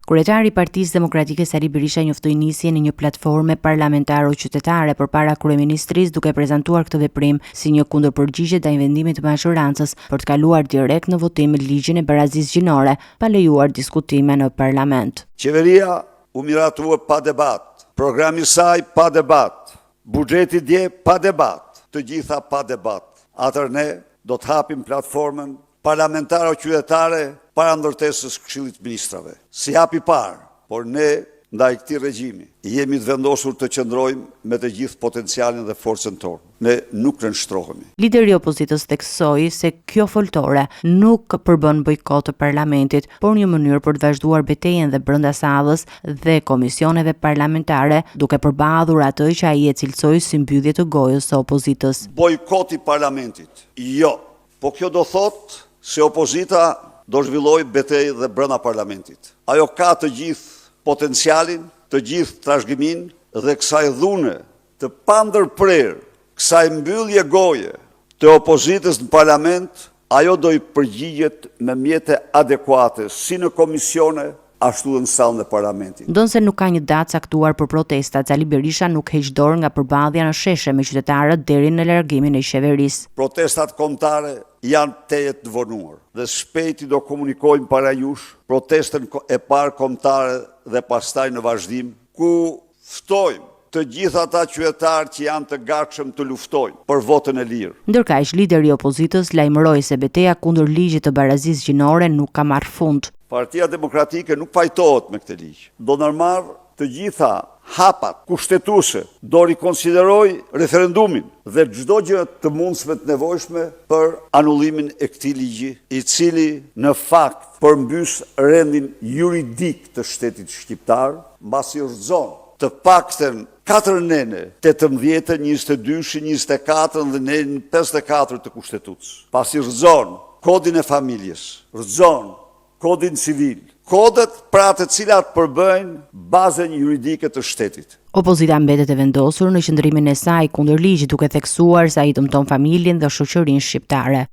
Kryetari i Partisë Demokratike Sali Berisha njoftoi nisjen e një platforme parlamentaro-qytetare përpara kryeministrisë, duke prezantuar këtë veprim si një kundërpërgjigje ndaj vendimit të majorancës për të kaluar direkt në votim ligjin e barazisë gjinore, pa lejuar diskutime në parlament. Qeveria u miratua pa debat, programi i saj pa debat, buxheti dje pa debat, të gjitha pa debat. Atëherë ne do të hapim platformën parlamentaro-qytetare para ndërtesës Këshillit të Ministrave. Si hapi parë, por ne ndaj këtij regjimi jemi të vendosur të qëndrojmë me të gjithë potencialin dhe forcën tonë. Ne nuk nënshtrohemi. Lideri i opozitës theksoi se kjo foltore nuk përbën bojkot të parlamentit, por një mënyrë për të vazhduar betejën dhe brenda sallës dhe komisioneve parlamentare, duke përballur atë që ai e cilësoi si mbyllje të gojës së opozitës. Bojkoti parlamentit. Jo, po kjo do thotë se opozita do zhvilloj betejë dhe brenda parlamentit. Ajo ka të gjithë potencialin, të gjithë trashëgimin dhe kësaj dhune të pandërprerë, kësaj mbyllje goje të opozitës në parlament, ajo do i përgjigjet me mjete adekuate si në komisione, ashtu dhe në sallën e parlamentit. Ndonse nuk ka një datë caktuar për protestat, Sali Berisha nuk heq dorë nga përballja në sheshe me qytetarët deri në largimin e qeverisë. Protestat kombëtare janë tejet të vonuar dhe shpejti do komunikojmë para jush protestën e parë kombëtare dhe pastaj në vazhdim, ku ftojmë të gjithë ata qytetarë që janë të gatshëm të luftojnë për votën e lirë. Ndërkaq, lideri i opozitës lajmëroi se betejë kundër ligjit të barazisë gjinore nuk ka marrë fund. Partia Demokratike nuk pajtohet me këtë ligj. Do ndërmarrë të gjitha hapat kushtetuese, do rikonsideroj referendumin dhe çdo gjë të mundshme të nevojshme për anullimin e këtij ligji, i cili në fakt përmbys rendin juridik të shtetit shqiptar, mbasi rrëzon të paktën 4 nene, 18, 22, 24 dhe nenin 54 të kushtetutës. Pasi rrëzon kodin e familjes, rrëzon kodin civil, kodet pra të cilat përbëjnë bazën juridike të shtetit. Opozita mbetet e vendosur në qëndrimin e saj kundër ligjit, duke theksuar se ai dëmton familjen dhe shoqërinë shqiptare.